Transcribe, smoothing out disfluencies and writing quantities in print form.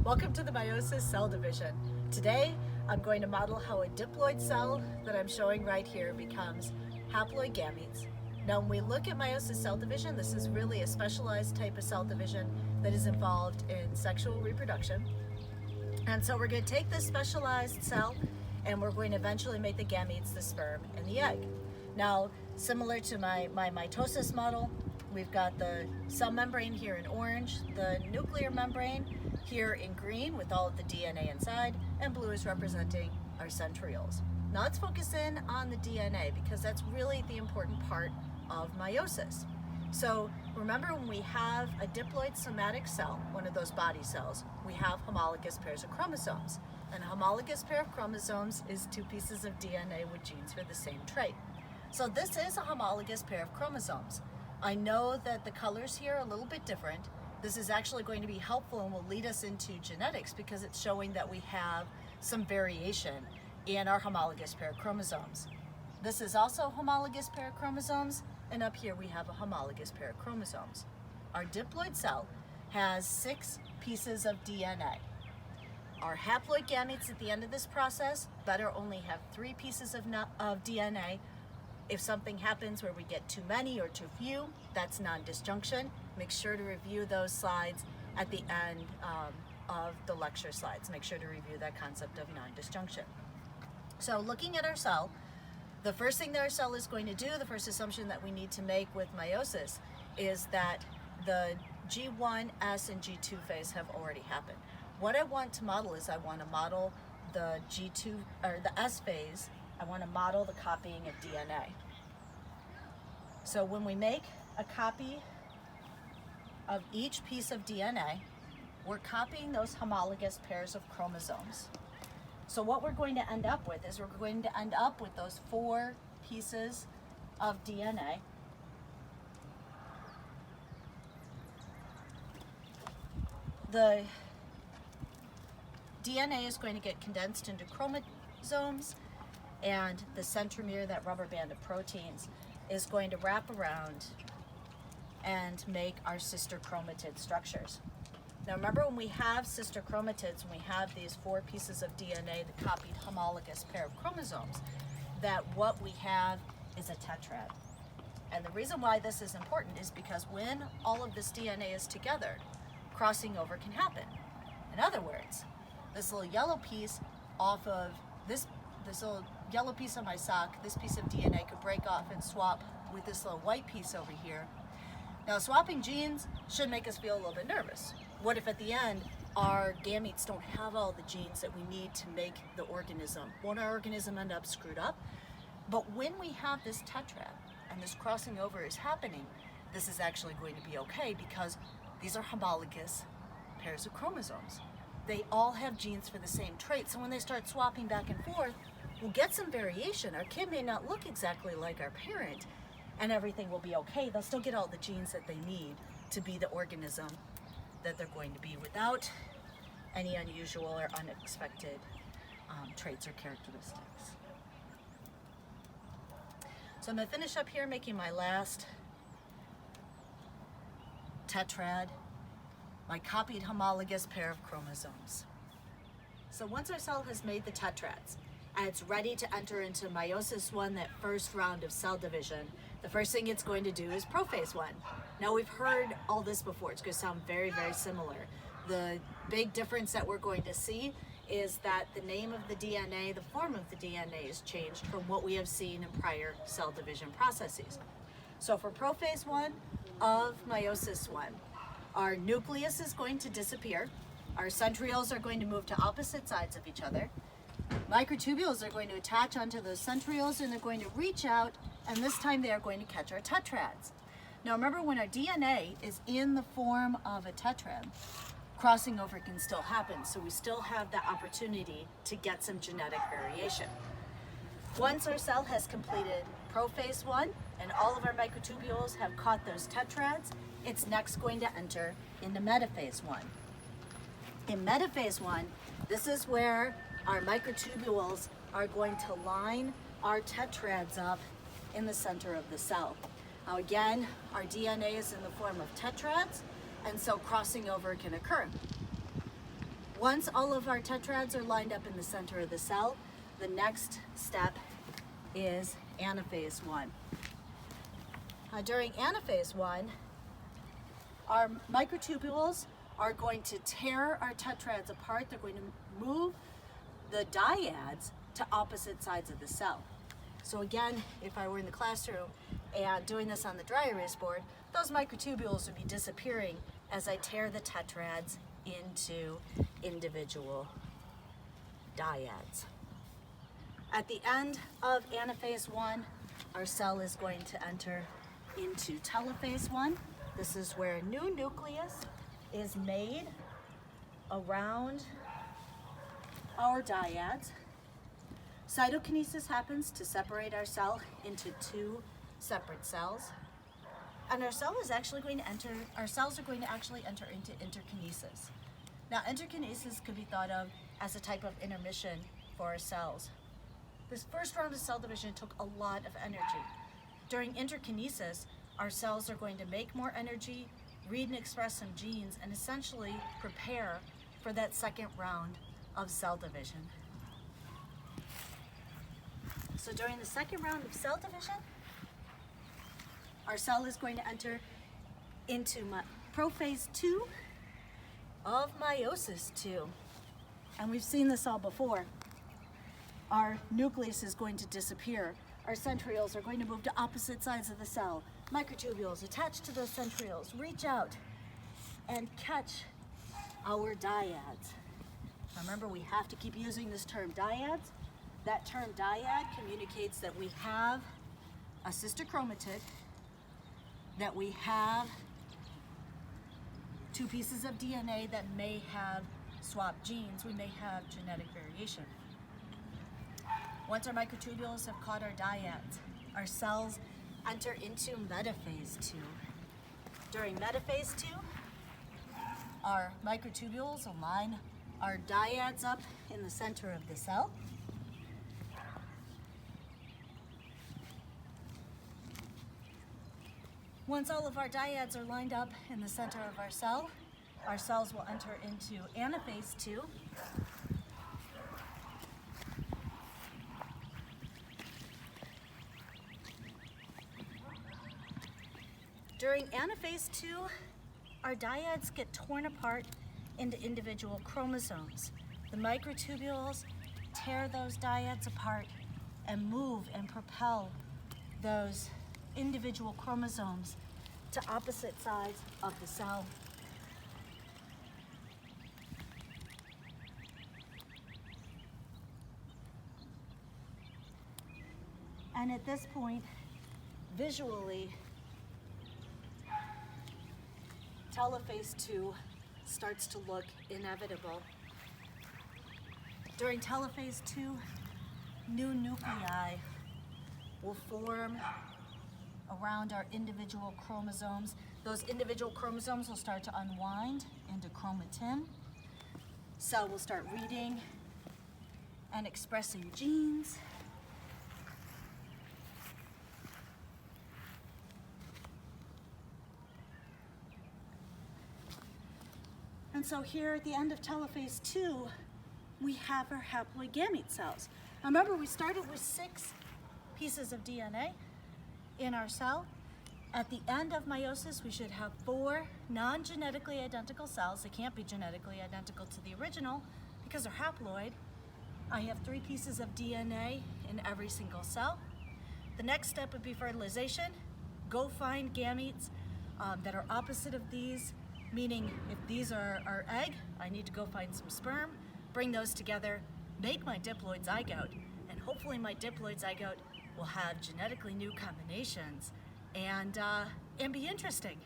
Welcome to the meiosis cell division. Today, I'm going to model how a diploid cell that I'm showing right here becomes haploid gametes. Now, when we look at meiosis cell division, this is really a specialized type of cell division that is involved in sexual reproduction. And so we're going to take this specialized cell and we're going to eventually make the gametes the sperm and the egg. Now, similar to my mitosis model, we've got the cell membrane here in orange, the nuclear membrane here in green with all of the DNA inside, and blue is representing our centrioles. Now let's focus in on the DNA because that's really the important part of meiosis. So remember, when we have a diploid somatic cell, one of those body cells, we have homologous pairs of chromosomes. And a homologous pair of chromosomes is two pieces of DNA with genes for the same trait. So this is a homologous pair of chromosomes. I know that the colors here are a little bit different. This is actually going to be helpful and will lead us into genetics because it's showing that we have some variation in our homologous pair of chromosomes. This is also a homologous pair of chromosomes, and up here we have a homologous pair of chromosomes. Our diploid cell has 6 pieces of DNA. Our haploid gametes at the end of this process better only have 3 pieces of DNA. If something happens where we get too many or too few, that's non-disjunction. Make sure to review those slides at the end of the lecture slides. Make sure to review that concept of non-disjunction. So looking at our cell, the first thing that our cell is going to do, the first assumption that we need to make with meiosis is that the G1, S, and G2 phase have already happened. What I want to model is I want to model the G2 or the S phase. I want to model the copying of DNA. So when we make a copy of each piece of DNA, we're copying those homologous pairs of chromosomes. So what we're going to end up with is we're going to end up with those 4 pieces of DNA. The DNA is going to get condensed into chromosomes, and the centromere, that rubber band of proteins, is going to wrap around and make our sister chromatid structures. Now remember, when we have sister chromatids, when we have these 4 pieces of DNA, the copied homologous pair of chromosomes, that what we have is a tetrad. And the reason why this is important is because when all of this DNA is together, crossing over can happen. In other words, this little yellow piece off of this little yellow piece on my sock, this piece of DNA could break off and swap with this little white piece over here. Now, swapping genes should make us feel a little bit nervous. What if at the end our gametes don't have all the genes that we need to make the organism? Won't our organism end up screwed up? But when we have this tetrad and this crossing over is happening, this is actually going to be okay because these are homologous pairs of chromosomes. They all have genes for the same trait, so when they start swapping back and forth, we'll get some variation. Our kid may not look exactly like our parent, and everything will be okay. They'll still get all the genes that they need to be the organism that they're going to be without any unusual or unexpected traits or characteristics. So I'm going to finish up here making my last tetrad, my copied homologous pair of chromosomes. So once our cell has made the tetrads and it's ready to enter into meiosis 1, that first round of cell division, the first thing it's going to do is prophase 1. Now, we've heard all this before. It's going to sound very, very similar. The big difference that we're going to see is that the name of the DNA, the form of the DNA, is changed from what we have seen in prior cell division processes. So for prophase 1 of meiosis 1, our nucleus is going to disappear. Our centrioles are going to move to opposite sides of each other. Microtubules are going to attach onto those centrioles and they're going to reach out, and this time they are going to catch our tetrads. Now remember, when our DNA is in the form of a tetrad, crossing over can still happen, so we still have the opportunity to get some genetic variation. Once our cell has completed prophase 1 and all of our microtubules have caught those tetrads, it's next going to enter into metaphase 1. In metaphase 1, this is where our microtubules are going to line our tetrads up in the center of the cell. Now again, our DNA is in the form of tetrads, and so crossing over can occur. Once all of our tetrads are lined up in the center of the cell, the next step is anaphase 1. During anaphase 1, our microtubules are going to tear our tetrads apart. They're going to move the dyads to opposite sides of the cell. So again, if I were in the classroom and doing this on the dry erase board, those microtubules would be disappearing as I tear the tetrads into individual dyads. At the end of anaphase 1, our cell is going to enter into telophase 1. This is where a new nucleus is made around our dyads. Cytokinesis happens to separate our cell into two separate cells. And our cells are going to actually enter into interkinesis. Now, interkinesis could be thought of as a type of intermission for our cells. This first round of cell division took a lot of energy. During interkinesis, our cells are going to make more energy, read and express some genes, and essentially prepare for that second round of cell division. So during the second round of cell division, our cell is going to enter into prophase 2 of meiosis 2. And we've seen this all before. Our nucleus is going to disappear. Our centrioles are going to move to opposite sides of the cell. Microtubules attached to those centrioles reach out and catch our dyads. Now remember, we have to keep using this term dyads. That term dyad communicates that we have a sister chromatid, that we have two pieces of DNA that may have swapped genes. We may have genetic variation. Once our microtubules have caught our dyads, our cells enter into metaphase 2. During metaphase 2, our microtubules align our dyads up in the center of the cell. Once all of our dyads are lined up in the center of our cells will enter into anaphase 2. During anaphase 2, our dyads get torn apart into individual chromosomes. The microtubules tear those dyads apart and move and propel those individual chromosomes to opposite sides of the cell. And at this point, visually, telophase 2 starts to look inevitable. During telophase 2, new nuclei will form around our individual chromosomes. Those individual chromosomes will start to unwind into chromatin. Cell will start reading and expressing genes. And so here at the end of telophase 2, we have our haploid gamete cells. Now remember, we started with 6 pieces of DNA in our cell. At the end of meiosis, we should have 4 non-genetically identical cells. They can't be genetically identical to the original because they're haploid. I have 3 pieces of DNA in every single cell. The next step would be fertilization. Go find gametes that are opposite of these, meaning if these are our egg, I need to go find some sperm, bring those together, make my diploid zygote, and hopefully my diploid zygote will have genetically new combinations and be interesting.